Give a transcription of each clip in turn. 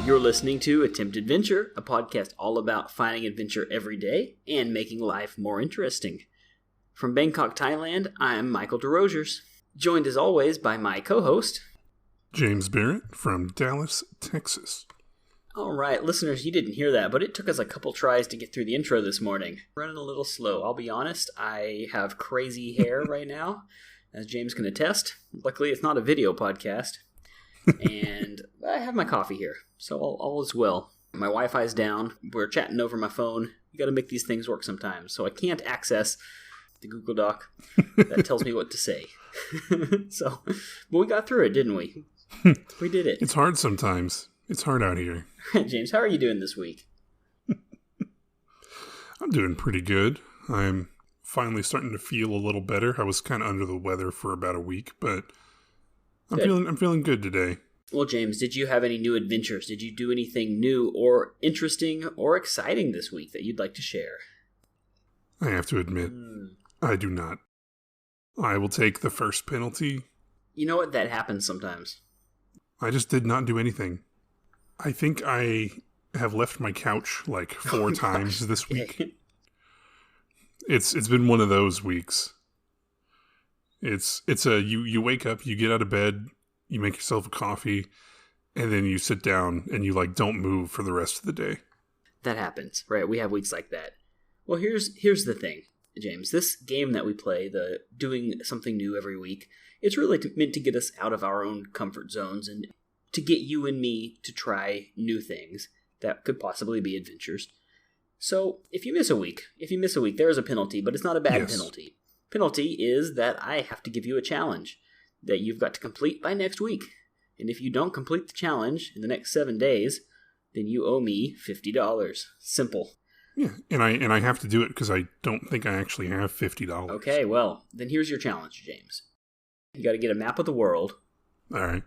You're listening to Attempted Adventure, a podcast all about finding adventure every day and making life more interesting. From Bangkok, Thailand, I'm Michael Desrosiers, joined as always by my co-host, James Barrett from Dallas, Texas. All right, listeners, you didn't hear that, but it took us a couple tries to get through the intro this morning. Running a little slow, I'll be honest. I have crazy hair right now, as James can attest. Luckily, it's not a video podcast. And I have my coffee here, so all is well. My Wi-Fi's down. We're chatting over my phone. You got to make these things work sometimes. So I can't access the Google Doc that tells me what to say. But we got through it, didn't we? We did it. It's hard sometimes. It's hard out here. James, how are you doing this week? I'm doing pretty good. I'm finally starting to feel a little better. I was kind of under the weather for about a week, but I'm feeling good today. Well, James, did you have any new adventures? Did you do anything new or interesting or exciting this week that you'd like to share? I have to admit, I do not. I will take the first penalty. You know what? That happens sometimes. I just did not do anything. I think I have left my couch like 4 times this week. It's been one of those weeks. You wake up, you get out of bed, you make yourself a coffee, and then you sit down and you don't move for the rest of the day. That happens, right? We have weeks like that. Well, here's the thing, James. This game that we play, the doing something new every week, it's really meant to get us out of our own comfort zones and to get you and me to try new things that could possibly be adventures. So if you miss a week, there is a penalty, but it's not a bad penalty. Penalty is that I have to give you a challenge that you've got to complete by next week. And if you don't complete the challenge in the next 7 days, then you owe me $50. Simple. Yeah, and I have to do it because I don't think I actually have $50. Okay, well, then here's your challenge, James. You got to get a map of the world. All right.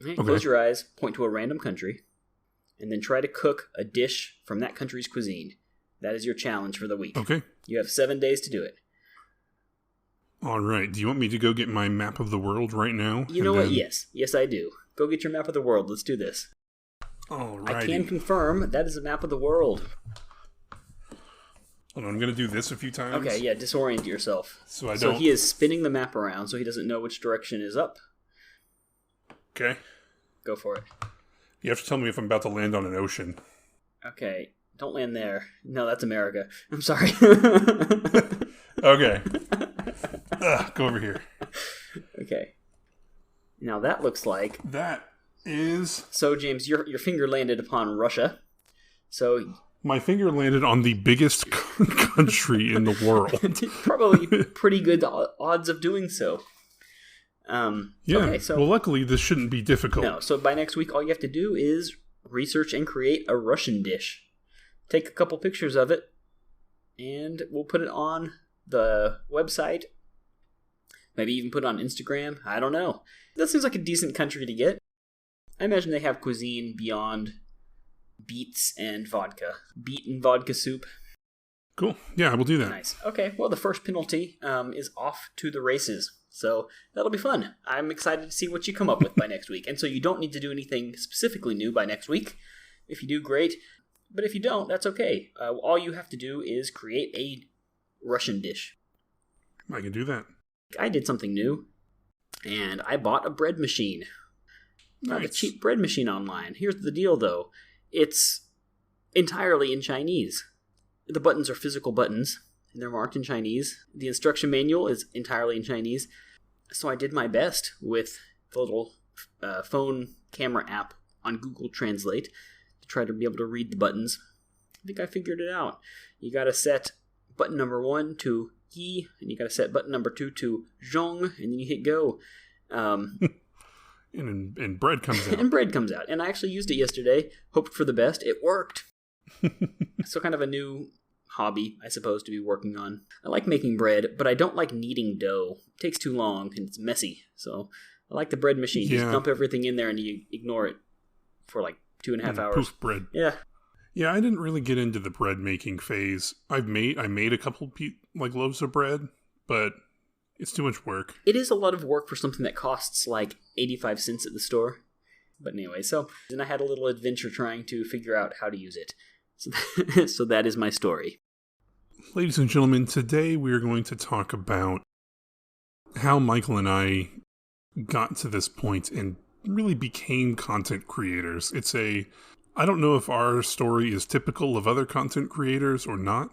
Okay. Close your eyes, point to a random country, and then try to cook a dish from that country's cuisine. That is your challenge for the week. Okay. You have 7 days to do it. All right. Do you want me to go get my map of the world right now? You know what? Yes. Yes, I do. Go get your map of the world. Let's do this. All right. I can confirm that is a map of the world. Hold on, I'm going to do this a few times. Okay, yeah, disorient yourself. So he is spinning the map around so he doesn't know which direction is up. Okay. Go for it. You have to tell me if I'm about to land on an ocean. Okay. Don't land there. No, that's America. I'm sorry. Okay. Go over here. Okay. Now that looks like... That is... So, James, your finger landed upon Russia. So... My finger landed on the biggest country in the world. Probably pretty good odds of doing so. Yeah. Okay, so, well, luckily, this shouldn't be difficult. No, so by next week, all you have to do is research and create a Russian dish. Take a couple pictures of it, and we'll put it on the website. Maybe even put it on Instagram. I don't know. That seems like a decent country to get. I imagine they have cuisine beyond beets and vodka. Beet and vodka soup. Cool. Yeah, I will do that. Nice. Okay, well, the first penalty is off to the races. So that'll be fun. I'm excited to see what you come up with by next week. And so you don't need to do anything specifically new by next week. If you do, great. But if you don't, that's okay. All you have to do is create a Russian dish. I can do that. I did something new, and I bought a bread machine. Not a cheap bread machine online. Here's the deal, though. It's entirely in Chinese. The buttons are physical buttons, and they're marked in Chinese. The instruction manual is entirely in Chinese. So I did my best with the little phone camera app on Google Translate to try to be able to read the buttons. I think I figured it out. You got to set button number 1 to Yi, and you got to set button number 2 to Zhong, and then you hit go. And bread comes out. And bread comes out. And I actually used it yesterday. Hoped for the best. It worked. So kind of a new hobby, I suppose, to be working on. I like making bread, but I don't like kneading dough. It takes too long, and it's messy. So I like the bread machine. Yeah. Just dump everything in there, and you ignore it for like 2.5 hours. Poof bread. Yeah. Yeah, I didn't really get into the bread making phase. I made a couple loaves of bread, but it's too much work. It is a lot of work for something that costs like 85 cents at the store. But anyway, so then I had a little adventure trying to figure out how to use it. So that is my story. Ladies and gentlemen, today we are going to talk about how Michael and I got to this point and really became content creators. I don't know if our story is typical of other content creators or not,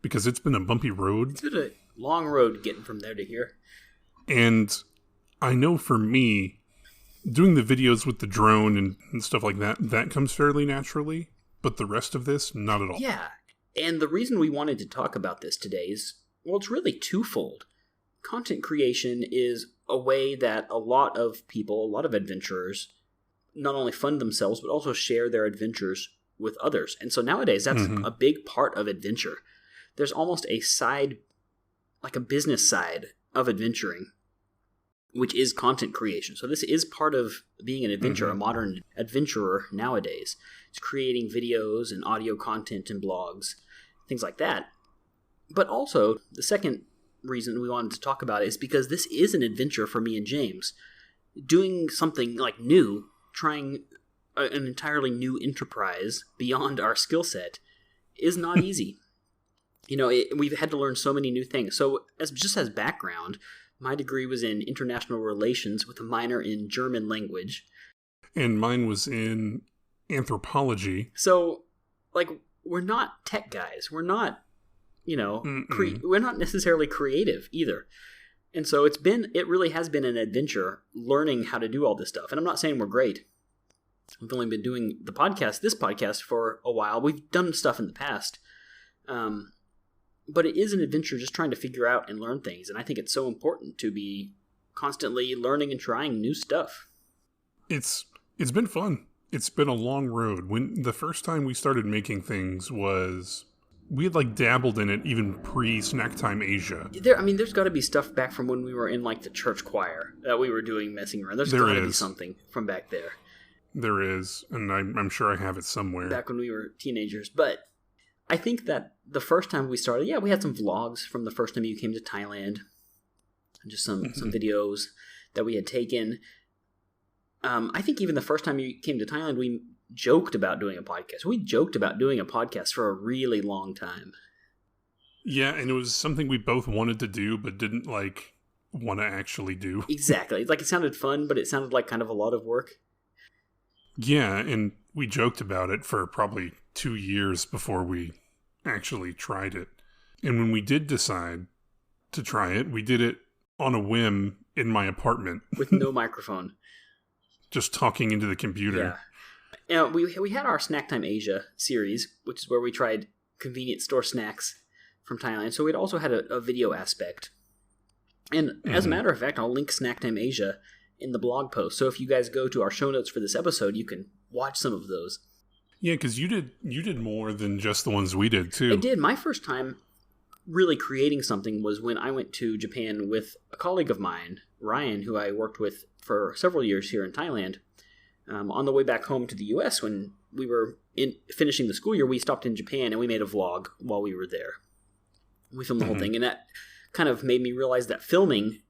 because it's been a bumpy road. It's been a long road getting from there to here. And I know for me, doing the videos with the drone and stuff like that comes fairly naturally, but the rest of this, not at all. Yeah, and the reason we wanted to talk about this today is, well, it's really twofold. Content creation is a way that a lot of people, a lot of adventurers, not only fund themselves, but also share their adventures with others. And so nowadays, that's a big part of adventure. There's almost a side, like a business side of adventuring, which is content creation. So this is part of being an adventurer, a modern adventurer nowadays. It's creating videos and audio content and blogs, things like that. But also, the second reason we wanted to talk about it is because this is an adventure for me and James. Doing something like new, trying an entirely new enterprise beyond our skill set is not easy. We've had to learn so many new things. So as background, my degree was in international relations with a minor in German language. And mine was in anthropology. So, we're not tech guys. We're not, we're not necessarily creative either. And so it really has been an adventure learning how to do all this stuff. And I'm not saying we're great. We've only been doing this podcast for a while. We've done stuff in the past. But it is an adventure just trying to figure out and learn things. And I think it's so important to be constantly learning and trying new stuff. It's been fun. It's been a long road. When the first time we started making things was, we had dabbled in it even pre-Snack Time Asia. There's got to be stuff back from when we were in the church choir that we were doing, messing around. There's got to be something from back there. There is, and I'm sure I have it somewhere. Back when we were teenagers. But I think that the first time we started, we had some vlogs from the first time you came to Thailand. Just some videos that we had taken. I think even the first time you came to Thailand, we joked about doing a podcast. We joked about doing a podcast for a really long time. Yeah, and it was something we both wanted to do, but didn't want to actually do. Exactly. It sounded fun, but it sounded like kind of a lot of work. Yeah, and we joked about it for probably 2 years before we actually tried it. And when we did decide to try it, we did it on a whim in my apartment. With no microphone. Just talking into the computer. Yeah. We had our Snack Time Asia series, which is where we tried convenience store snacks from Thailand. So we'd also had a video aspect. And as a matter of fact, I'll link Snack Time Asia in the blog post. So if you guys go to our show notes for this episode, you can watch some of those. Yeah, because you did more than just the ones we did, too. I did. My first time really creating something was when I went to Japan with a colleague of mine, Ryan, who I worked with for several years here in Thailand. On the way back home to the U.S., when we were finishing the school year, we stopped in Japan and we made a vlog while we were there. We filmed the whole thing, and that kind of made me realize that filming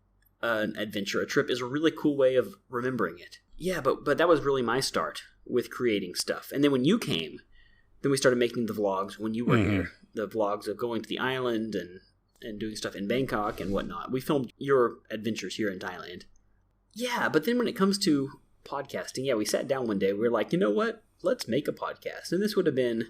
an adventure, a trip, is a really cool way of remembering it. Yeah, but that was really my start with creating stuff. And then when you came, then we started making the vlogs when you were here. The vlogs of going to the island and doing stuff in Bangkok and whatnot. We filmed your adventures here in Thailand. Yeah, but then when it comes to podcasting, we sat down one day. We were like, you know what? Let's make a podcast. And this would have been,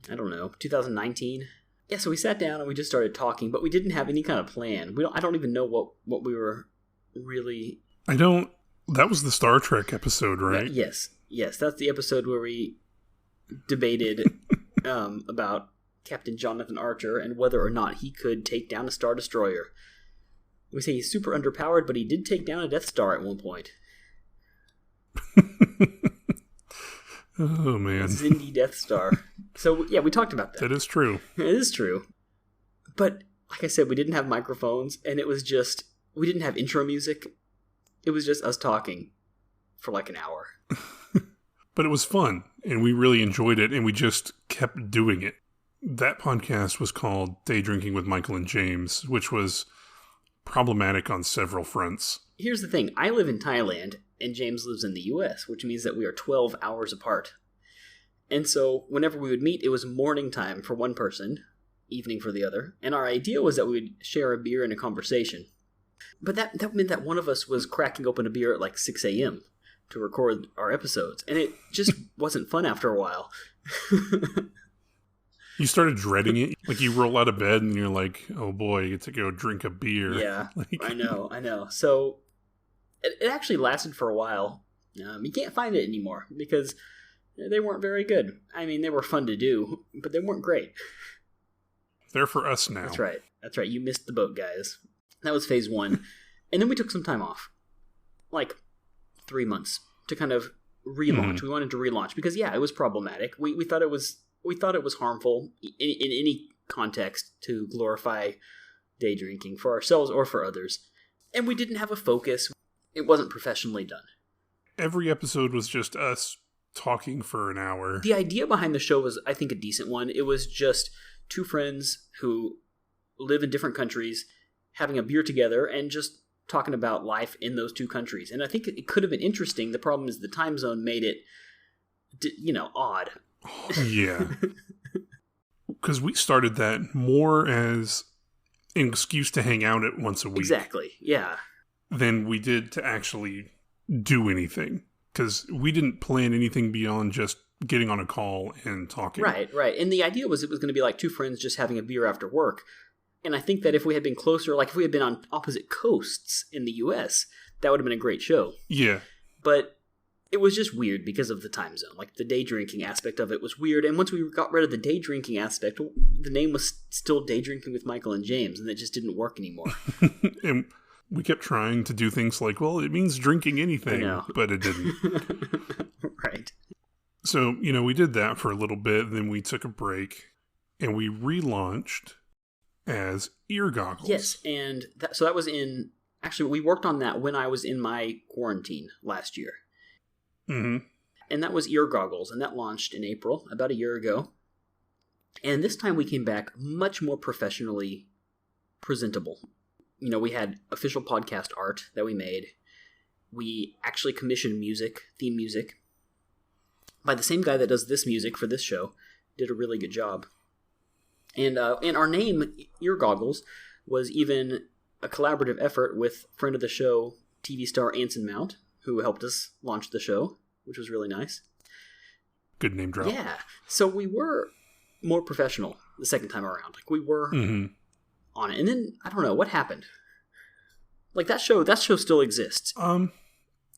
I don't know, 2019. Yeah, so we sat down and we just started talking, but we didn't have any kind of plan. I don't even know what we were really... That was the Star Trek episode, right? Yes, that's the episode where we debated about Captain Jonathan Archer and whether or not he could take down a Star Destroyer. We say he's super underpowered, but he did take down a Death Star at one point. Oh, man. Zindi Death Star. So, we talked about that. That is true. It is true. But, like I said, we didn't have microphones, and it was just... We didn't have intro music. It was just us talking for an hour. But it was fun, and we really enjoyed it, and we just kept doing it. That podcast was called Day Drinking with Michael and James, which was problematic on several fronts. Here's the thing. I live in Thailand, and James lives in the U.S., which means that we are 12 hours apart. And so whenever we would meet, it was morning time for one person, evening for the other, and our idea was that we would share a beer and a conversation. But that meant that one of us was cracking open a beer at like 6 a.m. to record our episodes, and it just wasn't fun after a while. You started dreading it. Like, you roll out of bed and you're like, oh boy, I get to go drink a beer. Yeah, I know. So it actually lasted for a while. You can't find it anymore because they weren't very good. I mean, they were fun to do, but they weren't great. They're for us now. That's right. You missed the boat, guys. That was phase 1. And then we took some time off. Like 3 months to kind of relaunch. We wanted to relaunch because, yeah, it was problematic. We thought it was harmful in any context to glorify day drinking for ourselves or for others. And we didn't have a focus. It wasn't professionally done. Every episode was just us talking for an hour. The idea behind the show was, I think, a decent one. It was just two friends who live in different countries having a beer together and just talking about life in those two countries. And I think it could have been interesting. The problem is the time zone made it, odd. Yeah. Because we started that more as an excuse to hang out at once a week. Exactly, yeah. Than we did to actually do anything. Because we didn't plan anything beyond just getting on a call and talking. Right. And the idea was it was going to be like two friends just having a beer after work. And I think that if we had been closer, like if we had been on opposite coasts in the U.S., that would have been a great show. Yeah. But it was just weird because of the time zone. Like the day drinking aspect of it was weird. And once we got rid of the day drinking aspect, the name was still Day Drinking with Michael and James, and it just didn't work anymore. And we kept trying to do things like, well, it means drinking anything, but it didn't. Right. So, we did that for a little bit, then we took a break, and we relaunched as Ear Goggles. Yes, and that was in... Actually, we worked on that when I was in my quarantine last year. Mm-hmm. And that was Ear Goggles, and that launched in April, about a year ago. And this time we came back much more professionally presentable. We had official podcast art that we made. We actually commissioned theme music, by the same guy that does this music for this show. Did a really good job. And our name, Ear Goggles, was even a collaborative effort with friend of the show, TV star Anson Mount, who helped us launch the show, which was really nice. Good name drop. Yeah. So we were more professional the second time around. Like we were on it. And then, I don't know, what happened? Like that show still exists.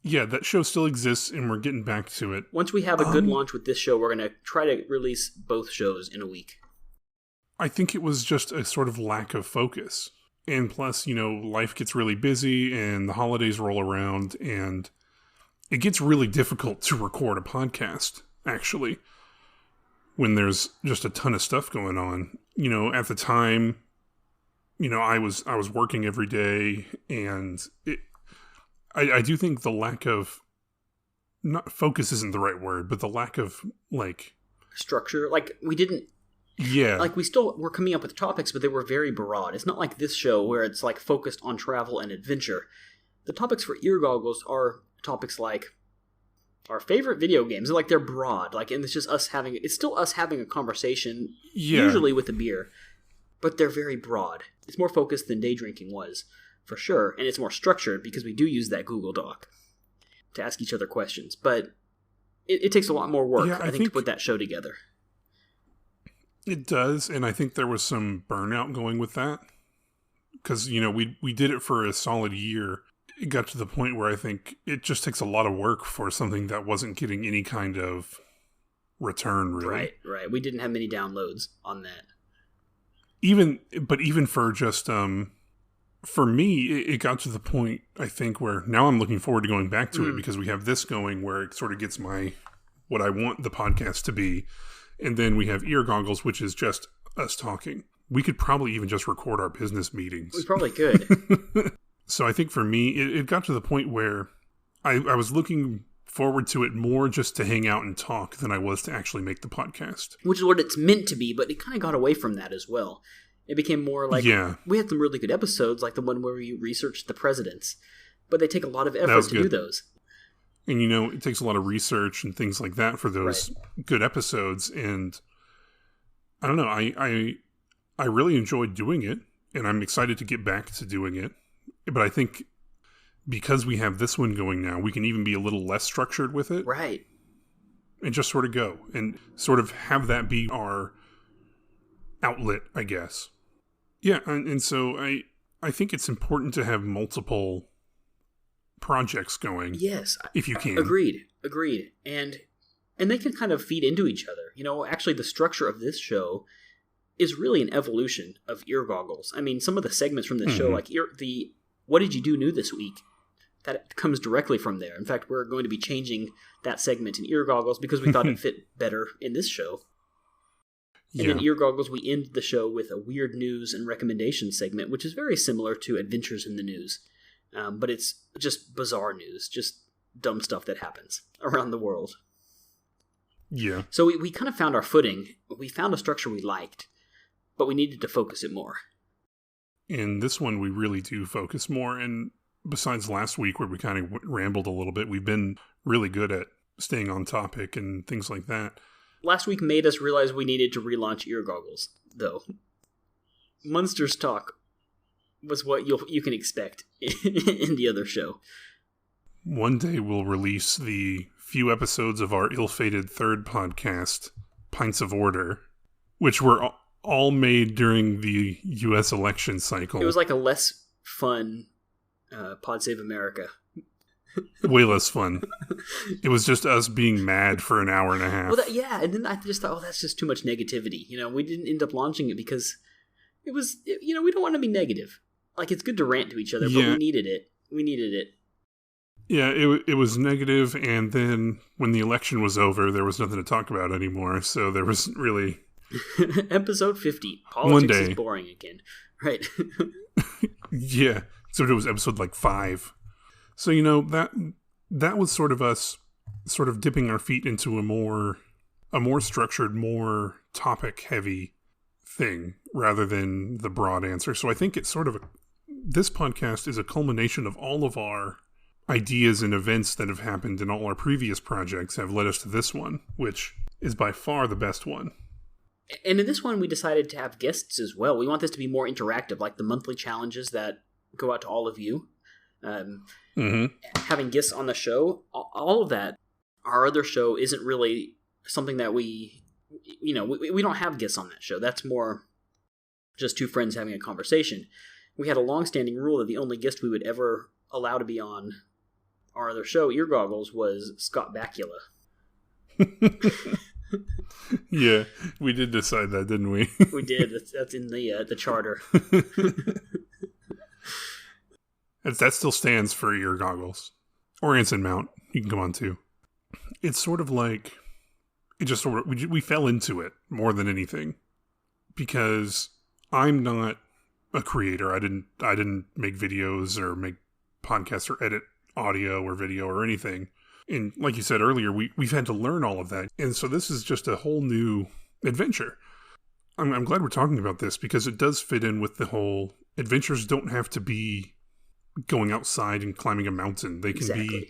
Yeah, that show still exists, and we're getting back to it. Once we have a good launch with this show, we're going to try to release both shows in a week. I think it was just a sort of lack of focus. And plus, life gets really busy and the holidays roll around and it gets really difficult to record a podcast, actually, when there's just a ton of stuff going on. At the time, I was working every day, and I do think the lack of, not focus isn't the right word, but the lack of structure, we didn't. Yeah. We still were coming up with topics, but they were very broad. It's not like this show where it's focused on travel and adventure. The topics for Ear Goggles are topics like our favorite video games. They're broad. And it's just it's still us having a conversation, usually with a beer, but they're very broad. It's more focused than day drinking was, for sure. And it's more structured because we do use that Google Doc to ask each other questions. But it takes a lot more work, I think, to put that show together. It does, and I think there was some burnout going with that. Because, we did it for a solid year. It got to the point where I think it just takes a lot of work for something that wasn't getting any kind of return, really. Right. We didn't have many downloads on that. Even for just, for me, it got to the point, I think, where now I'm looking forward to going back to it because we have this going where it sort of gets what I want the podcast to be. And then we have Ear Goggles, which is just us talking. We could probably even just record our business meetings. We probably could. So I think for me, it got to the point where I was looking forward to it more just to hang out and talk than I was to actually make the podcast. Which is what it's meant to be, but it kind of got away from that as well. It became more like, we had some really good episodes, like the one where we researched the presidents, but they take a lot of effort to do those. And, it takes a lot of research and things like that for those good episodes. And I don't know, I really enjoyed doing it, and I'm excited to get back to doing it. But I think because we have this one going now, we can even be a little less structured with it. Right. And just sort of go and sort of have that be our outlet, I guess. Yeah, and so I think it's important to have multiple projects going. Yes. If you can. Agreed. And they can kind of feed into each other. Actually the structure of this show is really an evolution of Ear Goggles. I mean, some of the segments from this show, like the What Did You Do New This Week? That comes directly from there. In fact, we're going to be changing that segment in Ear Goggles because we thought it fit better in this show. And in Ear Goggles, we end the show with a weird news and recommendation segment, which is very similar to Adventures in the News. But it's just bizarre news, just dumb stuff that happens around the world. Yeah. So we kind of found our footing. We found a structure we liked, but we needed to focus it more. In this one, we really do focus more. And besides last week where we kind of rambled a little bit, we've been really good at staying on topic and things like that. Last week made us realize we needed to relaunch Ear Goggles, though. Munsters Talk was what you can expect in the other show. One day we'll release the few episodes of our ill-fated third podcast, Pints of Order, which were all made during the U.S. election cycle. It was like a less fun Pod Save America. Way less fun. It was just us being mad for an hour and a half. Well, and then I just thought, that's just too much negativity. We didn't end up launching it because it was, we don't want to be negative. Like, it's good to rant to each other, but we needed it. Yeah, it was negative, and then when the election was over, there was nothing to talk about anymore, so there was really... Episode 50. Politics is boring again. Right. Yeah. So it was episode 5. So, that was sort of us sort of dipping our feet into a more structured, more topic-heavy thing rather than the broad answer. So I think it's sort of this podcast is a culmination of all of our ideas and events that have happened in all our previous projects have led us to this one, which is by far the best one. And in this one, we decided to have guests as well. We want this to be more interactive, like the monthly challenges that go out to all of you. Having guests on the show, all of that. Our other show isn't really something that we don't have guests on that show. That's more just two friends having a conversation. We had a long-standing rule that the only guest we would ever allow to be on our other show, Ear Goggles, was Scott Bakula. Yeah, we did decide that, didn't we? We did. That's in the charter. That still stands for Ear Goggles. Or Anson Mount. You can come on too. It's sort of like... It just sort of... We fell into it more than anything. Because I'm not a creator. I didn't make videos or make podcasts or edit audio or video or anything. And like you said earlier, we've had to learn all of that. And so this is just a whole new adventure. I'm glad we're talking about this because it does fit in with the whole... Adventures don't have to be going outside and climbing a mountain. They can be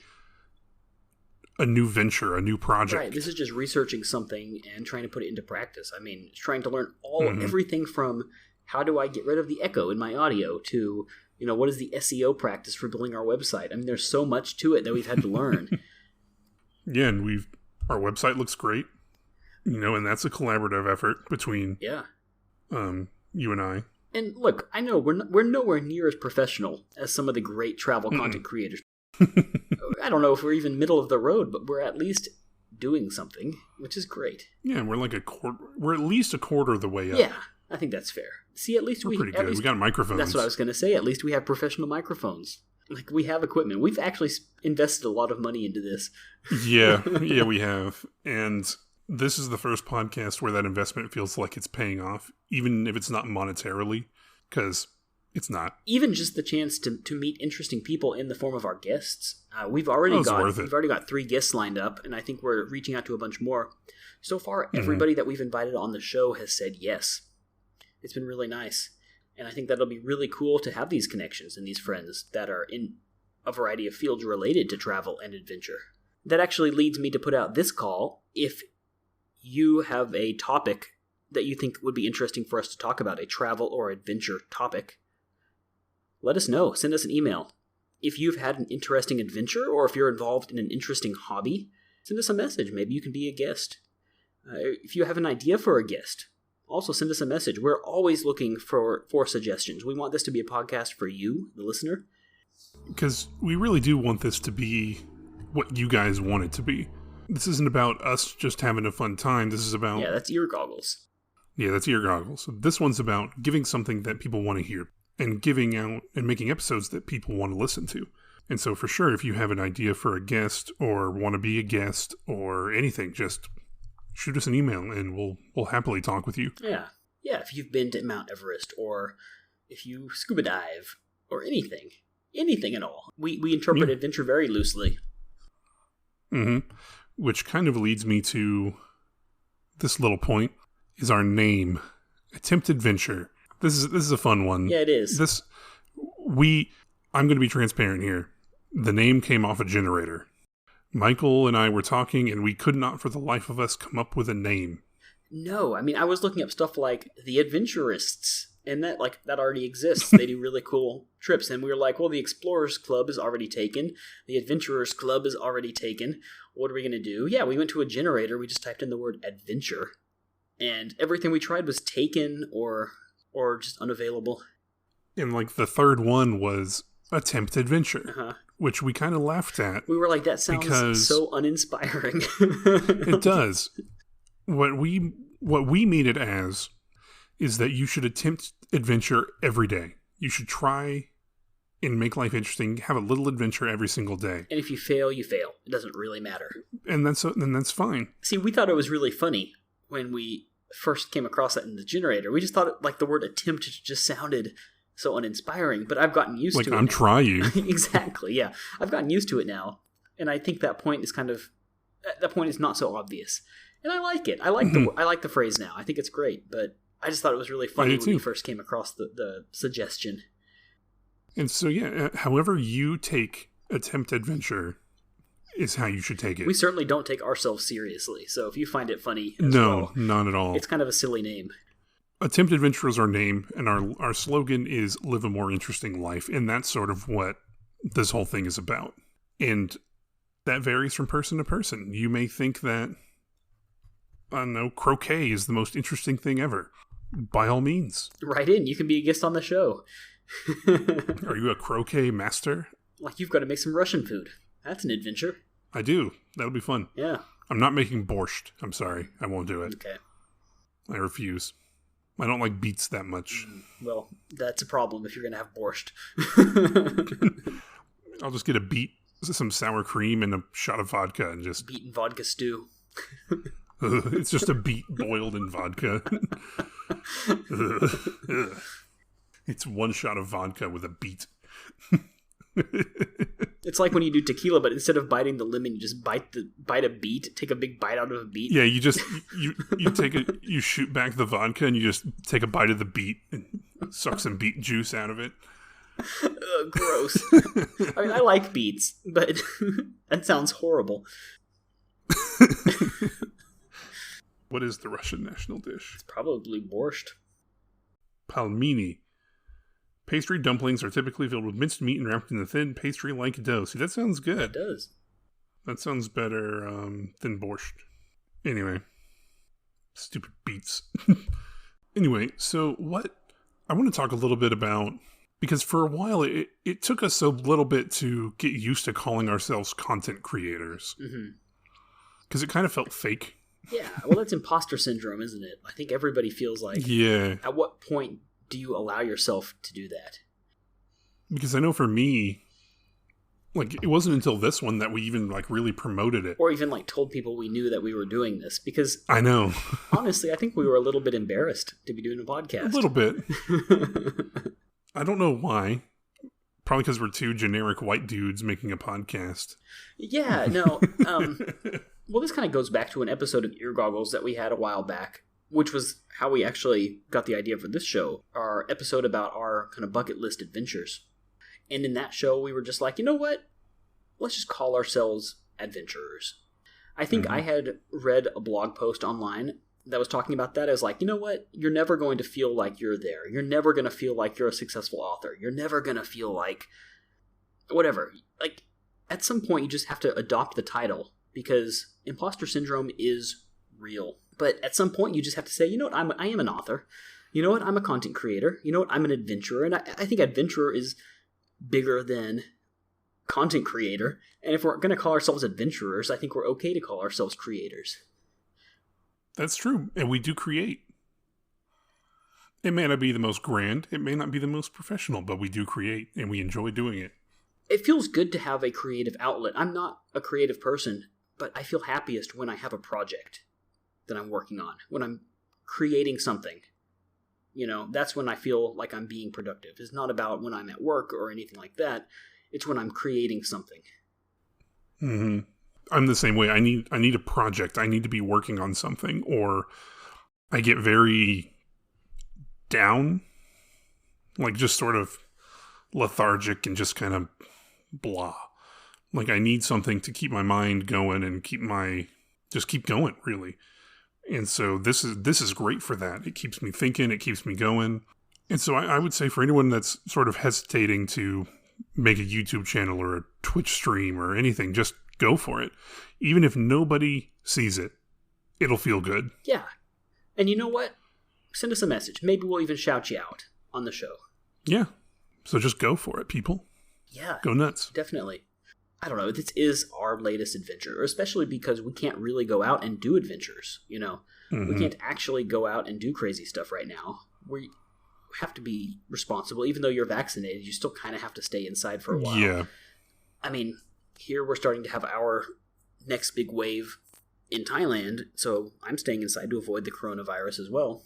a new venture, a new project. Right. This is just researching something and trying to put it into practice. I mean, trying to learn everything from how do I get rid of the echo in my audio to, what is the SEO practice for building our website? I mean, there's so much to it that we've had to learn. Yeah, and our website looks great, and that's a collaborative effort between you and I. And look, I know we're nowhere near as professional as some of the great travel content creators. I don't know if we're even middle of the road, but we're at least doing something, which is great. Yeah, we're we're at least a quarter of the way up. Yeah, I think that's fair. See, at least we're pretty good. We got microphones. That's what I was going to say. At least we have professional microphones. Like, we have equipment. We've actually invested a lot of money into this. Yeah, we have. And this is the first podcast where that investment feels like it's paying off, even if it's not monetarily. Because It's not. Even just the chance to meet interesting people in the form of our guests. We've already got 3 guests lined up, and I think we're reaching out to a bunch more. So far, everybody that we've invited on the show has said yes. It's been really nice. And I think that'll be really cool to have these connections and these friends that are in a variety of fields related to travel and adventure. That actually leads me to put out this call. If you have a topic that you think would be interesting for us to talk about, a travel or adventure topic, let us know. Send us an email. If you've had an interesting adventure or if you're involved in an interesting hobby, send us a message. Maybe you can be a guest. If you have an idea for a guest, also send us a message. We're always looking for suggestions. We want this to be a podcast for you, the listener. Because we really do want this to be what you guys want it to be. This isn't about us just having a fun time. This is about... Yeah, that's ear goggles. Yeah, that's ear goggles. So this one's about giving something that people want to hear. And giving out and making episodes that people want to listen to. And so for sure, if you have an idea for a guest or want to be a guest or anything, just shoot us an email and we'll happily talk with you. Yeah. Yeah, if you've been to Mount Everest or if you scuba dive or anything at all. We interpret adventure very loosely. Mm-hmm. Which kind of leads me to this little point, is our name, Attempt Adventure. This is a fun one. Yeah, it is. I'm going to be transparent here. The name came off a generator. Michael and I were talking, and we could not for the life of us come up with a name. No, I mean, I was looking up stuff like the Adventurists, and that already exists. They do really cool trips, and we were like, well, the Explorers Club is already taken. The Adventurers Club is already taken. What are we going to do? Yeah, we went to a generator. We just typed in the word adventure, and everything we tried was taken or just unavailable. And the third one was Attempt Adventure, which we kind of laughed at. We were like, that sounds so uninspiring. It does. What we mean it as is that you should attempt adventure every day. You should try and make life interesting, have a little adventure every single day. And if you fail, you fail. It doesn't really matter. And that's fine. See, we thought it was really funny when we first came across that in the generator. We just thought the word attempt just sounded so uninspiring, but I've gotten used to it. I'm trying. Exactly, yeah. I've gotten used to it now, and I think that point is not so obvious. And I like it. I like the phrase now. I think it's great, but I just thought it was really funny when we first came across the suggestion. And so, yeah, however you take Attempt Adventure is how you should take it. We certainly don't take ourselves seriously, so if you find it funny No, not at all. It's kind of a silly name. Attempt Adventure is our name, and our slogan is Live a More Interesting Life, and that's sort of what this whole thing is about. And that varies from person to person. You may think that, I don't know, croquet is the most interesting thing ever. By all means. Write in. You can be a guest on the show. Are you a croquet master? You've got to make some Russian food. That's an adventure. I do. That'll be fun. Yeah. I'm not making borscht. I'm sorry. I won't do it. Okay. I refuse. I don't like beets that much. Well, that's a problem if you're going to have borscht. I'll just get a beet, some sour cream, and a shot of vodka and just... Beet and vodka stew. It's just a beet boiled in vodka. It's one shot of vodka with a beet. It's like when you do tequila, but instead of biting the lemon, you just bite a beet, take a big bite out of a beet. Yeah, you just you take it, you shoot back the vodka, and you just take a bite of the beet and suck some beet juice out of it. Ugh, gross. I mean, I like beets, but that sounds horrible. What is the Russian national dish? It's probably borscht. Palmini. Pastry dumplings are typically filled with minced meat and wrapped in a thin pastry-like dough. See, that sounds good. It does. That sounds better than borscht. Anyway. Stupid beets. Anyway, so what I want to talk a little bit about, because for a while it took us a little bit to get used to calling ourselves content creators. Because it kind of felt fake. Yeah, well, that's imposter syndrome, isn't it? I think everybody feels like, yeah. At what point do you allow yourself to do that? Because I know for me, it wasn't until this one that we even, really promoted it. Or even, told people we knew that we were doing this. Because... I know. Honestly, I think we were a little bit embarrassed to be doing a podcast. A little bit. I don't know why. Probably because we're two generic white dudes making a podcast. Yeah, no. Well, this kind of goes back to an episode of Ear Goggles that we had a while back, which was how we actually got the idea for this show, our episode about our kind of bucket list adventures. And in that show, we were just like, you know what? Let's just call ourselves adventurers. I think I had read a blog post online that was talking about that as like, you know what? You're never going to feel like you're there. You're never going to feel like you're a successful author. You're never going to feel like whatever. Like, at some point, you just have to adopt the title because imposter syndrome is real. But at some point, you just have to say, you know what? I am an author. You know what? I'm a content creator. You know what? I'm an adventurer. And I think adventurer is bigger than content creator. And if we're going to call ourselves adventurers, I think we're okay to call ourselves creators. That's true. And we do create. It may not be the most grand. It may not be the most professional, but we do create and we enjoy doing it. It feels good to have a creative outlet. I'm not a creative person, but I feel happiest when I have a project that I'm working on, when I'm creating something. You know, that's when I feel like I'm being productive. It's not about when I'm at work or anything like that. It's when I'm creating something. Mm-hmm. I'm the same way. I need a project. I need to be working on something, or I get very down, like just sort of lethargic and just kind of blah. Like I need something to keep my mind going and keep going, really. And so this is great for that. It keeps me thinking. It keeps me going. And so I would say for anyone that's sort of hesitating to make a YouTube channel or a Twitch stream or anything, just go for it. Even if nobody sees it, it'll feel good. Yeah. And you know what? Send us a message. Maybe we'll even shout you out on the show. Yeah. So just go for it, people. Yeah. Go nuts. Definitely. I don't know. This is our latest adventure, especially because we can't really go out and do adventures. You know, we can't actually go out and do crazy stuff right now. We have to be responsible. Even though you're vaccinated, you still kind of have to stay inside for a while. Yeah. I mean, here we're starting to have our next big wave in Thailand, so I'm staying inside to avoid the coronavirus as well.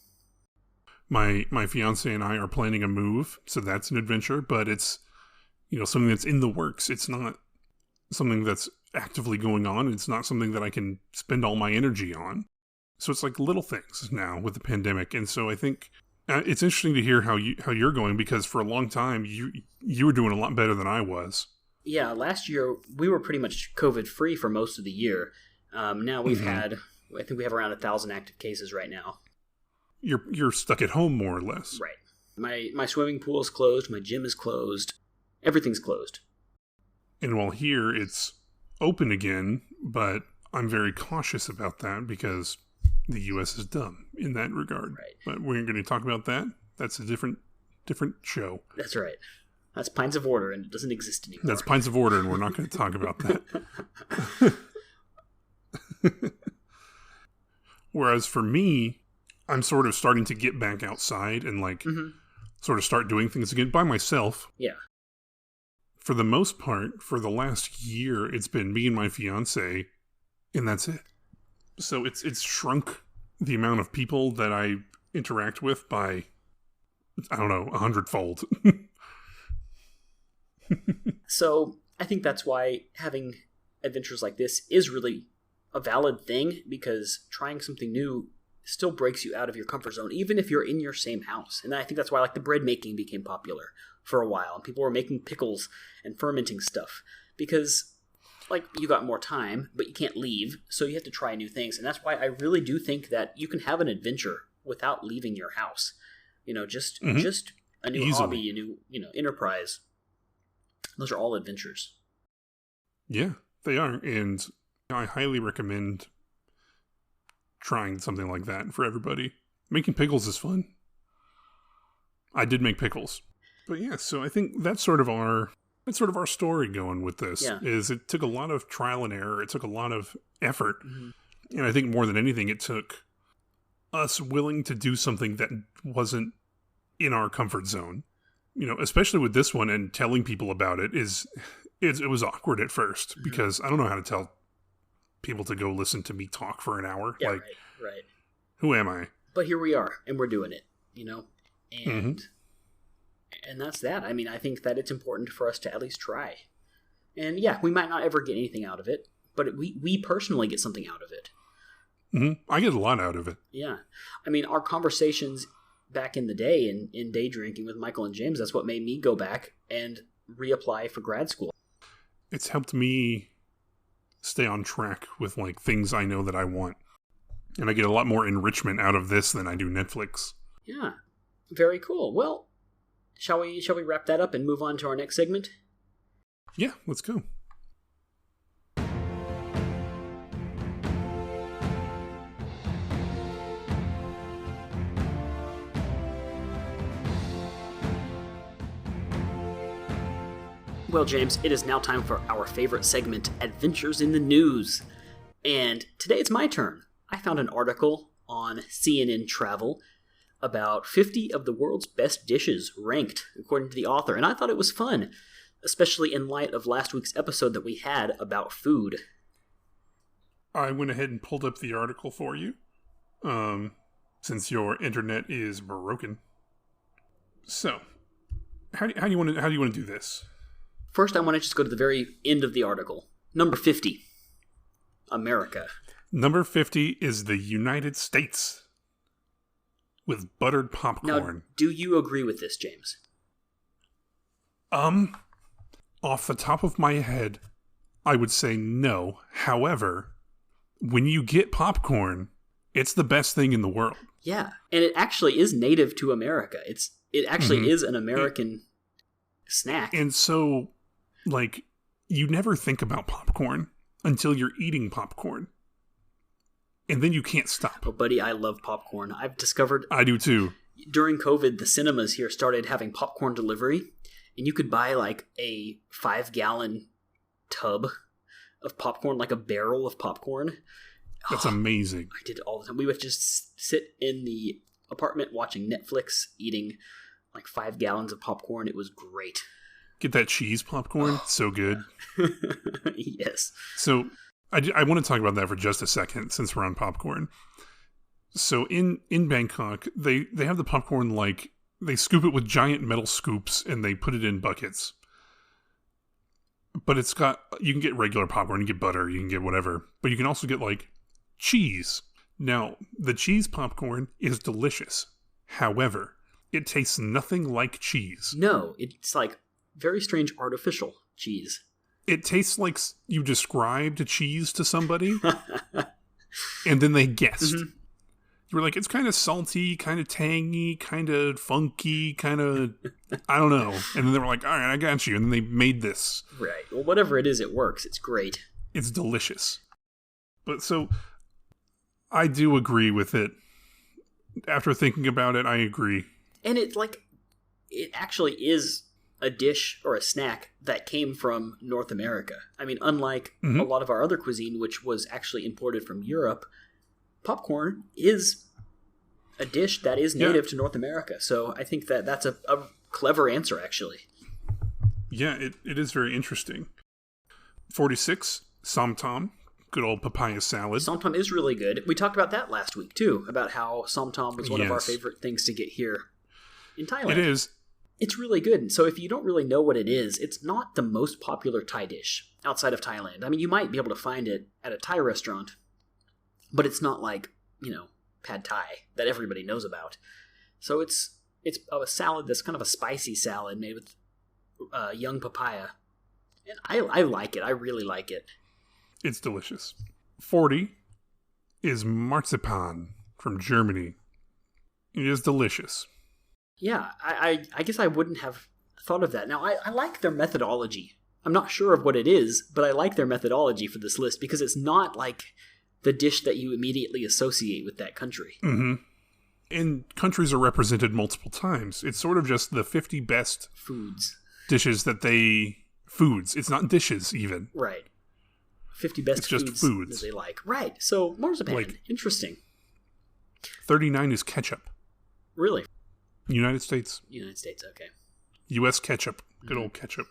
My fiance and I are planning a move, so that's an adventure, but it's, you know, something that's in the works. It's not something that's actively going on. It's not something that I can spend all my energy on. So it's like little things now with the pandemic. And so I think it's interesting to hear how you're going, because for a long time you were doing a lot better than I was. Yeah, last year we were pretty much COVID-free for most of the year. Now we've had, I think we have around 1,000 active cases right now. You're stuck at home more or less. Right. My swimming pool is closed. My gym is closed. Everything's closed. And while here it's open again, but I'm very cautious about that because the U.S. is dumb in that regard. Right. But we're going to talk about that. That's a different show. That's right. That's Pines of Order, and it doesn't exist anymore. That's Pines of Order, and we're not going to talk about that. Whereas for me, I'm sort of starting to get back outside and sort of start doing things again by myself. Yeah. For the most part, for the last year, it's been me and my fiance, and that's it. So it's shrunk the amount of people that I interact with by, I don't know, 100-fold. So I think that's why having adventures like this is really a valid thing, because trying something new still breaks you out of your comfort zone, even if you're in your same house. And I think that's why the bread making became popular for a while. And people were making pickles and fermenting stuff because you got more time, but you can't leave, so you have to try new things. And that's why I really do think that you can have an adventure without leaving your house. You know, just a new hobby, a new, enterprise. Those are all adventures. Yeah, they are. And I highly recommend trying something like that for everybody. Making pickles is fun. I did make pickles. But yeah, so I think that's sort of our story going with this. Yeah. Is it took a lot of trial and error. It took a lot of effort. And I think more than anything, it took us willing to do something that wasn't in our comfort zone. You know, especially with this one, and telling people about it it was awkward at first because I don't know how to tell people to go listen to me talk for an hour. Yeah, right. Who am I? But here we are, and we're doing it, and And that's that. I mean, I think that it's important for us to at least try. And yeah, we might not ever get anything out of it, but we personally get something out of it. Mm-hmm. I get a lot out of it. Yeah. I mean, our conversations back in the day in day drinking with Michael and James, that's what made me go back and reapply for grad school. It's helped me stay on track with like things I know that I want. And I get a lot more enrichment out of this than I do Netflix. Yeah. Very cool. Well, shall we wrap that up and move on to our next segment? Yeah, let's go. Well, James, it is now time for our favorite segment, Adventures in the News. And today it's my turn. I found an article on CNN Travel about 50 of the world's best dishes ranked, according to the author. And I thought it was fun, especially in light of last week's episode that we had about food. I went ahead and pulled up the article for you, since your internet is broken. So, how do you want to do this? First, I want to just go to the very end of the article. Number 50, America. Number 50 is the United States with buttered popcorn. Now, do you agree with this, James? Off the top of my head, I would say no. However, when you get popcorn, it's the best thing in the world. Yeah, and it actually is native to America. It actually is an American snack. And so, like, you never think about popcorn until you're eating popcorn. And then you can't stop. Oh, buddy, I love popcorn. I've discovered... I do too. During COVID, the cinemas here started having popcorn delivery. And you could buy, like, a 5-gallon tub of popcorn, like a barrel of popcorn. That's amazing. I did it all the time. We would just sit in the apartment watching Netflix, eating, like, 5 gallons of popcorn. It was great. Get that cheese popcorn. So good. Yes. So... I want to talk about that for just a second, since we're on popcorn. So in Bangkok, they have the popcorn like, they scoop it with giant metal scoops and they put it in buckets. But it's got, you can get regular popcorn, you can get butter, you can get whatever. But you can also get like cheese. Now, the cheese popcorn is delicious. However, it tastes nothing like cheese. No, it's like very strange artificial cheese. It tastes like you described a cheese to somebody, and then they guessed. Mm-hmm. You were like, it's kind of salty, kind of tangy, kind of funky, kind of, I don't know. And then they were like, all right, I got you. And then they made this. Right. Well, whatever it is, it works. It's great. It's delicious. But so, I do agree with it. After thinking about it, I agree. And it actually is a dish or a snack that came from North America. I mean, unlike a lot of our other cuisine, which was actually imported from Europe, popcorn is a dish that is native to North America. So I think that that's a clever answer, actually. Yeah, it is very interesting. 46, Somtam. Good old papaya salad. Somtam is really good. We talked about that last week, too, about how Somtam was one of our favorite things to get here in Thailand. It is. It's really good. So if you don't really know what it is, it's not the most popular Thai dish outside of Thailand. I mean, you might be able to find it at a Thai restaurant, but it's not like, pad Thai that everybody knows about. So it's a salad that's kind of a spicy salad made with young papaya. And I like it. I really like it. It's delicious. 40 is marzipan from Germany. It is delicious. Yeah, I guess I wouldn't have thought of that. Now, I like their methodology. I'm not sure of what it is, but I like their methodology for this list because it's not like the dish that you immediately associate with that country. Mm-hmm. And countries are represented multiple times. It's sort of just the 50 best foods. Dishes that they... Foods. It's not dishes, even. Right. 50 best it's just foods that they like. Right. So, marzipan. Interesting. 39 is ketchup. Really? United States. United States, okay. U.S. ketchup. Good old ketchup.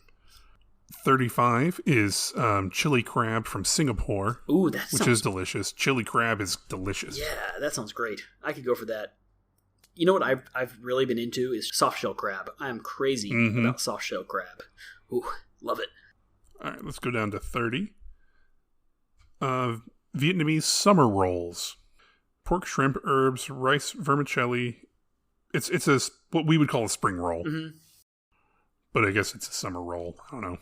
35 is chili crab from Singapore. Ooh, which is delicious. Chili crab is delicious. Yeah, that sounds great. I could go for that You know what I've really been into is soft shell crab. I'm crazy about soft shell crab. Ooh, love it. All right, let's go down to 30. Vietnamese summer rolls. Pork, shrimp, herbs, rice, vermicelli. It's what we would call a spring roll. Mm-hmm. But I guess it's a summer roll. I don't know.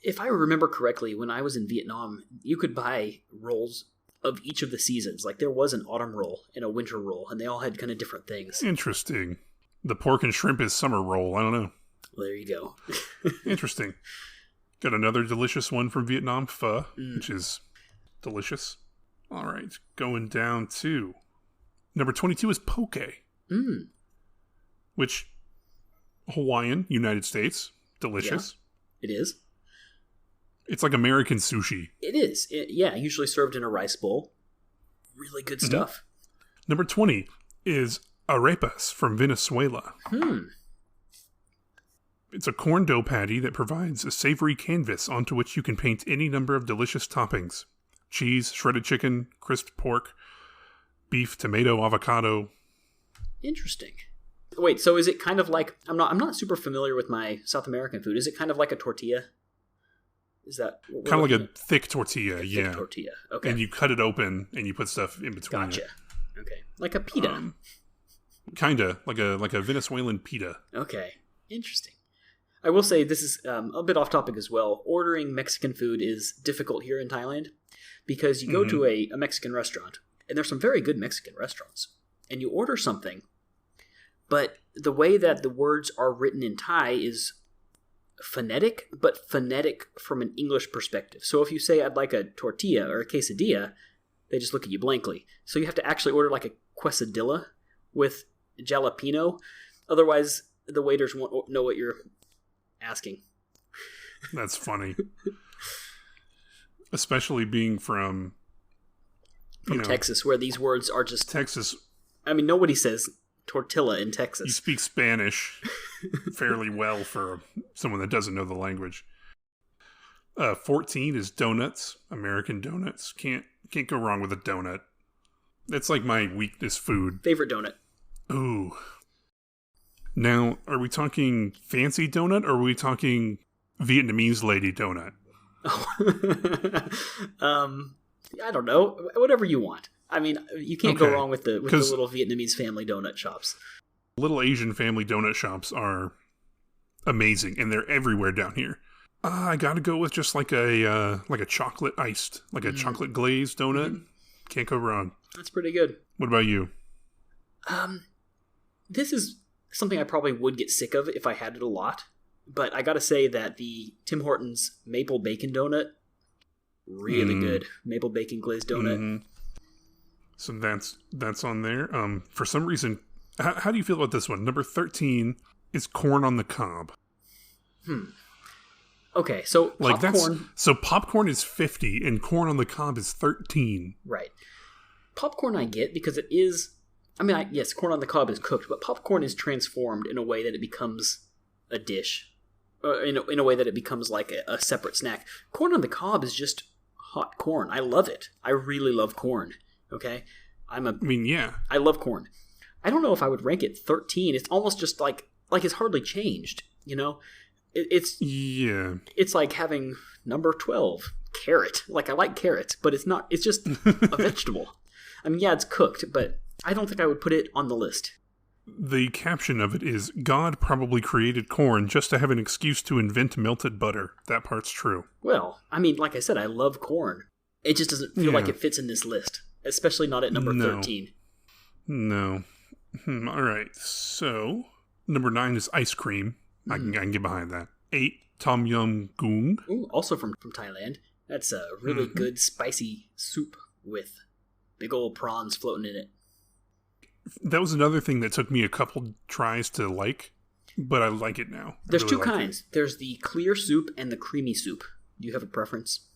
If I remember correctly, when I was in Vietnam, you could buy rolls of each of the seasons. Like there was an autumn roll and a winter roll, and they all had kind of different things. Interesting. The pork and shrimp is summer roll. I don't know. Well, there you go. Interesting. Got another delicious one from Vietnam, pho, which is delicious. All right, going down to number 22 is poke, which Hawaiian, United States, delicious. Yeah, it is. It's like American sushi. It is. Usually served in a rice bowl. Really good stuff. Number 20 is Arepas from Venezuela. It's a corn dough patty that provides a savory canvas onto which you can paint any number of delicious toppings. Cheese, shredded chicken, crisped pork, beef, tomato, avocado. Interesting. Wait, so is it kind of like... I'm not super familiar with my South American food. Is it kind of like a tortilla? Is that kind of like a thick tortilla? Thick tortilla. Okay. And you cut it open and you put stuff in between. Gotcha. Okay, like a pita. Kinda like a Venezuelan pita. Okay, interesting. I will say this is a bit off topic as well. Ordering Mexican food is difficult here in Thailand because you go to a Mexican restaurant, and there's some very good Mexican restaurants, and you order something, but the way that the words are written in Thai is phonetic, but phonetic from an English perspective. So if you say, I'd like a tortilla or a quesadilla, they just look at you blankly. So you have to actually order like a quesadilla with jalapeno. Otherwise, the waiters won't know what you're asking. That's funny. Especially being from Texas, where these words are just... Texas. I mean, nobody says tortilla in Texas. You speak Spanish fairly well for someone that doesn't know the language. 14 is donuts. American donuts. Can't go wrong with a donut. That's like my weakness food. Favorite donut. Ooh. Now, are we talking fancy donut or are we talking Vietnamese lady donut? I don't know. Whatever you want. I mean, you can't go wrong with the little Vietnamese family donut shops. Little Asian family donut shops are amazing, and they're everywhere down here. I gotta go with just like a chocolate iced, like a chocolate glazed donut. Mm-hmm. Can't go wrong. That's pretty good. What about you? This is something I probably would get sick of if I had it a lot. But I gotta say that the Tim Hortons maple bacon donut, really good. Maple bacon glazed donut. Mm-hmm. So that's on there. For some reason, how do you feel about this one? Number 13 is corn on the cob. Okay, so like popcorn... So popcorn is 50 and corn on the cob is 13. Right. Popcorn I get because it is... I mean, yes, corn on the cob is cooked, but popcorn is transformed in a way that it becomes a dish. In a way that it becomes like a separate snack. Corn on the cob is just hot corn. I love it. I really love corn. Okay? I love corn. I don't know if I would rank it 13. It's almost just like it's hardly changed, you know? It's like having number 12, carrot. Like, I like carrot, but it's not, it's just a vegetable. I mean, yeah, it's cooked, but I don't think I would put it on the list. The caption of it is, God probably created corn just to have an excuse to invent melted butter. That part's true. Well, I mean, like I said, I love corn. It just doesn't feel like it fits in this list, especially not at number 13. No. All right, so number 9 is ice cream. I can get behind that. 8, Tom Yum Goong. Ooh, also from Thailand. That's a really good spicy soup with big old prawns floating in it. That was another thing that took me a couple tries to like, but I like it now. There's two kinds. There's the clear soup and the creamy soup. Do you have a preference?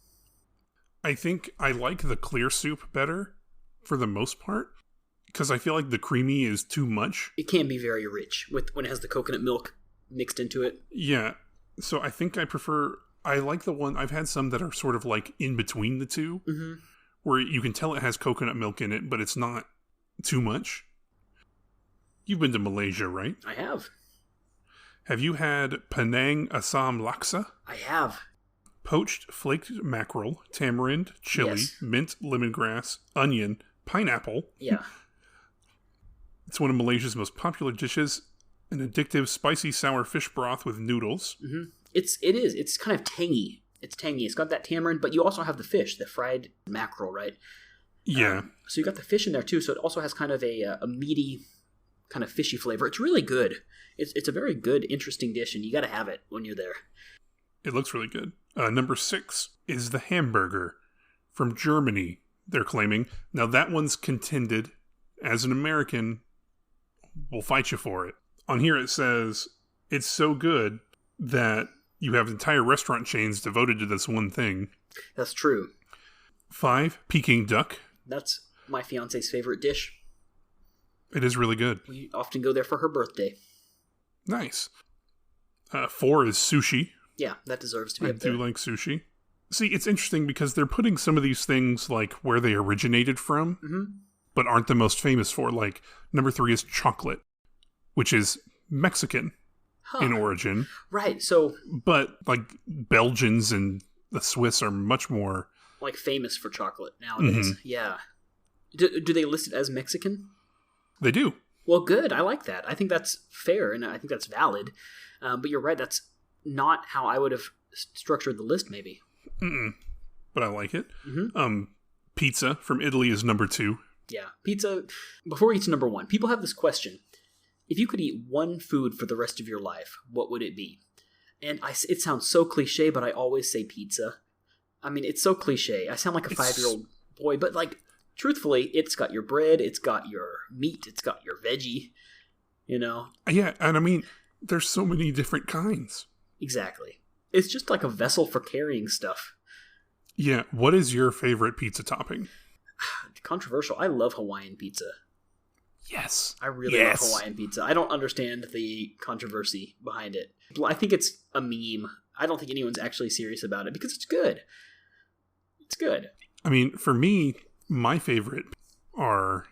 I think I like the clear soup better for the most part, because I feel like the creamy is too much. It can be very rich when it has the coconut milk mixed into it. Yeah. So I think I like the one, I've had some that are sort of like in between the two, where you can tell it has coconut milk in it, but it's not too much. You've been to Malaysia, right? I have. Have you had Penang Assam Laksa? I have. Poached flaked mackerel, tamarind, chili, Yes. mint, lemongrass, onion, pineapple. Yeah. It's one of Malaysia's most popular dishes. An addictive, spicy, sour fish broth with noodles. Mm-hmm. It's kind of tangy. It's tangy. It's got that tamarind, but you also have the fish, the fried mackerel, right? Yeah. So you got the fish in there too. So it also has kind of a meaty, kind of fishy flavor. It's really good. It's a very good, interesting dish, and you got to have it when you're there. It looks really good. Number 6 is the Hamburger from Germany, they're claiming. Now that one's contended. As an American, we'll fight you for it. On here it says, it's so good that you have entire restaurant chains devoted to this one thing. That's true. 5, Peking Duck. That's my fiance's favorite dish. It is really good. We often go there for her birthday. Nice. 4 is Sushi. Yeah, that deserves to be I up there. do like sushi. See, it's interesting because they're putting some of these things like where they originated from, but aren't the most famous for. Like, number 3 is chocolate, which is Mexican in origin. Right, so... But, like, Belgians and the Swiss are much more... like, famous for chocolate nowadays. Yeah. Do they list it as Mexican? They do. Well, good. I like that. I think that's fair, and I think that's valid. But you're right, that's not how I would have structured the list, maybe. But I like it. Pizza from Italy is number 2. Yeah. Pizza, before we get to number 1, people have this question. If you could eat one food for the rest of your life, what would it be? And it sounds so cliche, but I always say pizza. I mean, it's so cliche. I sound like a 5-year-old boy, but, like, truthfully, it's got your bread, it's got your meat, it's got your veggie, you know? Yeah, and I mean, there's so many different kinds. Exactly. It's just like a vessel for carrying stuff. Yeah, what is your favorite pizza topping? Controversial. I love Hawaiian pizza. Yes. I really love Hawaiian pizza. I don't understand the controversy behind it. I think it's a meme. I don't think anyone's actually serious about it because it's good. It's good. I mean, for me, my favorite are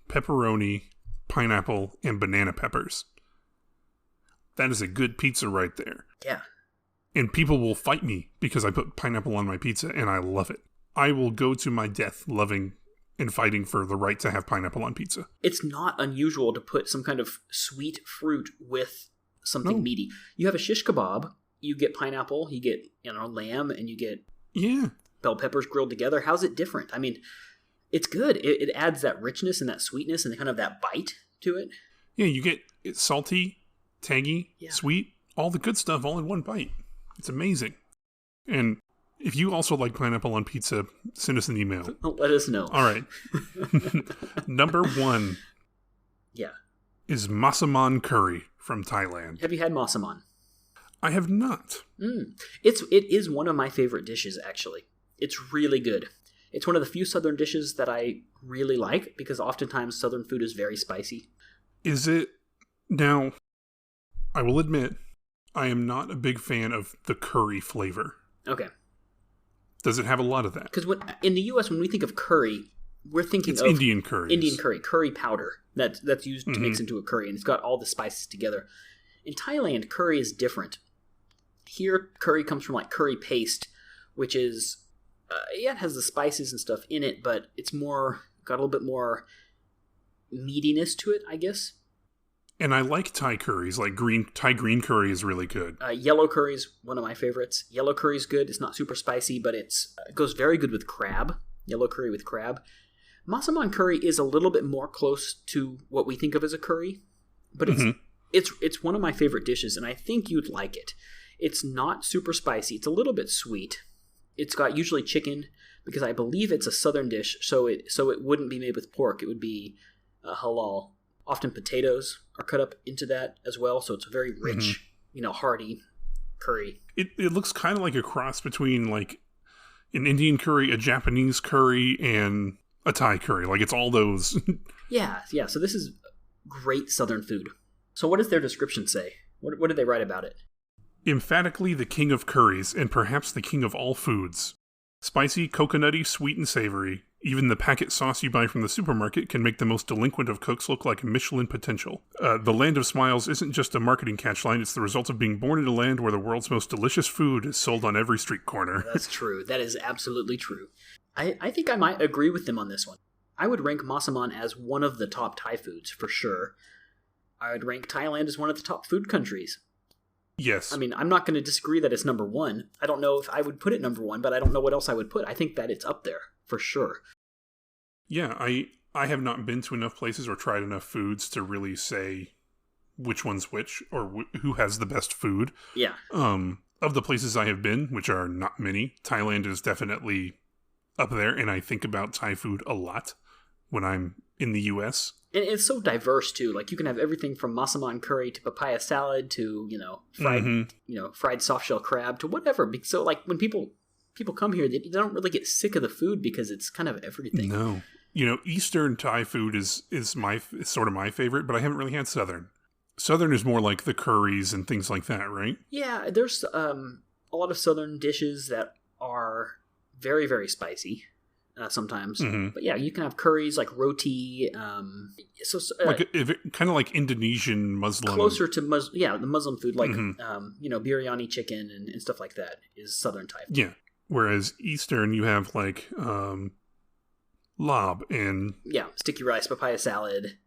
pepperoni, pineapple, and banana peppers. That is a good pizza right there. Yeah. And people will fight me because I put pineapple on my pizza, and I love it. I will go to my death loving and fighting for the right to have pineapple on pizza. It's not unusual to put some kind of sweet fruit with something meaty. You have a shish kebab, you get pineapple, you get lamb, and you get bell peppers grilled together. How's it different? I mean, it's good. It adds that richness and that sweetness and kind of that bite to it. Yeah, you get it salty, tangy, sweet, all the good stuff all in one bite. It's amazing. And if you also like pineapple on pizza, send us an email. Let us know. All right. Number 1 is Massaman Curry from Thailand. Have you had Massaman? I have not. It is one of my favorite dishes, actually. It's really good. It's one of the few Southern dishes that I really like because oftentimes Southern food is very spicy. Is it... Now, I will admit, I am not a big fan of the curry flavor. Okay. Does it have a lot of that? Because in the U.S., when we think of curry, we're thinking of Indian curry. Indian curry powder that's used to mix into a curry, and it's got all the spices together. In Thailand, curry is different. Here, curry comes from like curry paste, which is it has the spices and stuff in it, but it's got a little bit more meatiness to it, I guess. And I like Thai curries. Like Thai green curry is really good. Yellow curry is one of my favorites. Yellow curry is good. It's not super spicy, but it goes very good with crab. Yellow curry with crab. Massaman curry is a little bit more close to what we think of as a curry, but it's one of my favorite dishes, and I think you'd like it. It's not super spicy. It's a little bit sweet. It's got usually chicken because I believe it's a Southern dish, so it wouldn't be made with pork. It would be halal. Often potatoes are cut up into that as well, so it's a very rich, hearty curry. It looks kind of like a cross between like an Indian curry, a Japanese curry, and a Thai curry. Like it's all those. Yeah. So this is great Southern food. So what does their description say? What did they write about it? Emphatically the king of curries, and perhaps the king of all foods. Spicy, coconutty, sweet, and savory. Even the packet sauce you buy from the supermarket can make the most delinquent of cooks look like Michelin potential. The Land of Smiles isn't just a marketing catchline, it's the result of being born in a land where the world's most delicious food is sold on every street corner. That's true. That is absolutely true. I think I might agree with them on this one. I would rank Massaman as one of the top Thai foods, for sure. I would rank Thailand as one of the top food countries. Yes. I mean, I'm not going to disagree that it's number one. I don't know if I would put it number one, but I don't know what else I would put. I think that it's up there, for sure. Yeah, I have not been to enough places or tried enough foods to really say which one's which, or who has the best food. Yeah. Of the places I have been, which are not many, Thailand is definitely up there, and I think about Thai food a lot when I'm in the U.S. And it's so diverse too. Like you can have everything from Massaman Curry to Papaya Salad to fried soft shell crab to whatever. So like when people come here, they don't really get sick of the food because it's kind of everything. No, Eastern Thai food is sort of my favorite, but I haven't really had Southern. Southern is more like the curries and things like that, right? Yeah, there's a lot of Southern dishes that are very, very spicy sometimes. Mm-hmm. But yeah, you can have curries like roti. Kind of like Indonesian Muslim. Closer to the Muslim food, like biryani chicken and stuff like that is Southern Thai food. Yeah, whereas Eastern you have like lob and sticky rice, papaya salad.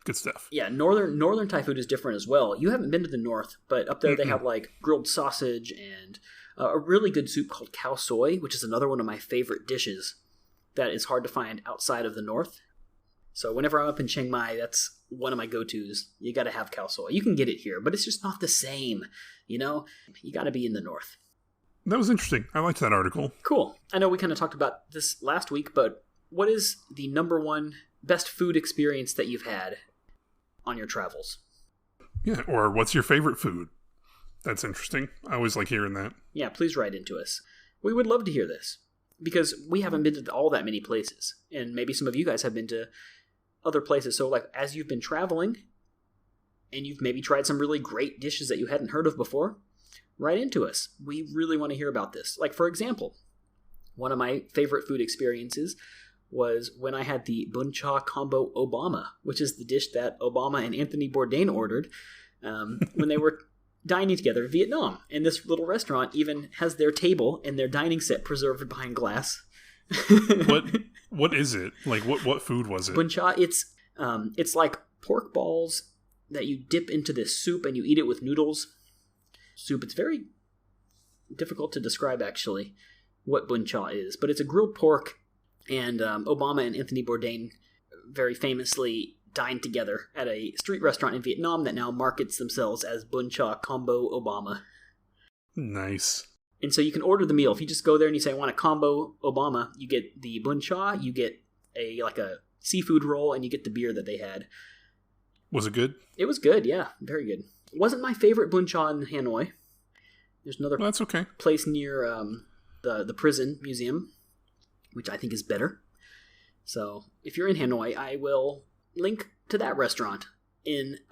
Good stuff. Yeah, northern Thai food is different as well. You haven't been to the north, but up there they have like grilled sausage and a really good soup called khao soi, which is another one of my favorite dishes that is hard to find outside of the north. So whenever I'm up in Chiang Mai, that's one of my go-tos. You got to have khao soi. You can get it here, but it's just not the same. You got to be in the north. That was interesting. I liked that article. Cool. I know we kind of talked about this last week, but what is the number one best food experience that you've had on your travels? Yeah, or what's your favorite food? That's interesting. I always like hearing that. Yeah, please write into us. We would love to hear this, because we haven't been to all that many places, and maybe some of you guys have been to other places. So, like, as you've been traveling, and you've maybe tried some really great dishes that you hadn't heard of before, write into us. We really want to hear about this. Like, for example, one of my favorite food experiences was when I had the bun cha combo Obama, which is the dish that Obama and Anthony Bourdain ordered when they were dining together in Vietnam. And this little restaurant even has their table and their dining set preserved behind glass. What is it? Like, what food was it? Bun cha, it's like pork balls that you dip into this soup and you eat it with noodles. Soup. It's very difficult to describe, actually, what bun cha is. But it's a grilled pork. And Obama and Anthony Bourdain very famously dined together at a street restaurant in Vietnam that now markets themselves as Bun Cha Combo Obama. Nice. And so you can order the meal. If you just go there and you say, I want a combo Obama, you get the Bun Cha, you get a seafood roll, and you get the beer that they had. Was it good? It was good, yeah. Very good. It wasn't my favorite Bun Cha in Hanoi. There's another that's okay. place near the prison museum, which I think is better. So if you're in Hanoi, I will link to that restaurant.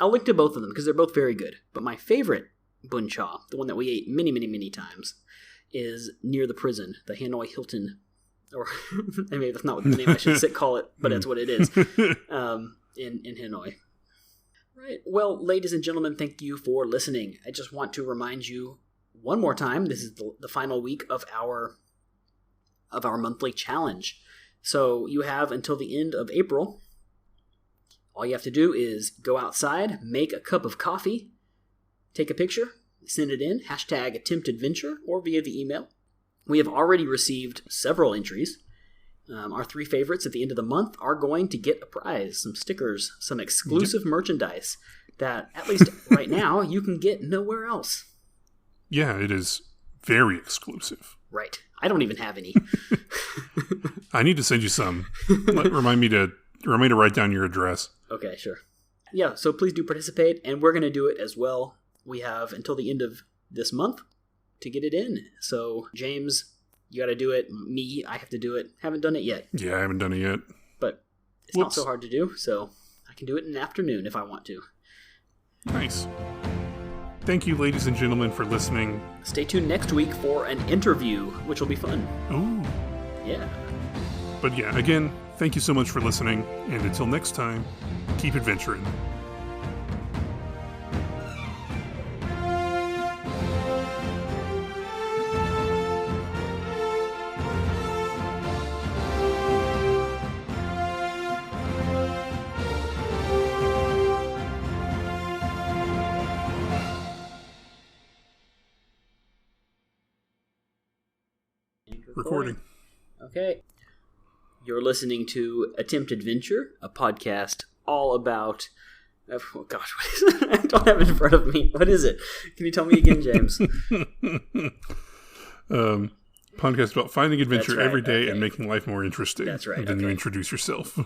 I'll link to both of them because they're both very good. But my favorite bun cha, the one that we ate many, many, many times, is near the prison, the Hanoi Hilton. Or maybe that's not what the name I should call it, but that's what it is in Hanoi. Right. Well, ladies and gentlemen, thank you for listening. I just want to remind you one more time, this is the final week of our monthly challenge. So you have until the end of April. All you have to do is go outside, make a cup of coffee, take a picture, send it in, #AttemptAdventure, or via the email. We have already received several entries. Our 3 favorites at the end of the month are going to get a prize, some stickers, some exclusive merchandise that, at least right now, you can get nowhere else. Yeah, it is very exclusive. Right. I don't even have any. I need to send you some. Remind me to write down your address. Okay, sure. Yeah, so please do participate, and we're going to do it as well. We have until the end of this month to get it in. So, James, you got to do it. Me, I have to do it. Haven't done it yet. Yeah, I haven't done it yet. But it's not so hard to do, so I can do it in the afternoon if I want to. Nice. Thank you, ladies and gentlemen, for listening. Stay tuned next week for an interview, which will be fun. Ooh. Yeah. But yeah, again, thank you so much for listening, and until next time, keep adventuring. Recording. Okay. You're listening to Attempt Adventure, a podcast all about... Oh, gosh, what is it? I don't have it in front of me. What is it? Can you tell me again, James? Podcast about finding adventure That's right, every day okay. and making life more interesting. That's right. And then okay. you introduce yourself.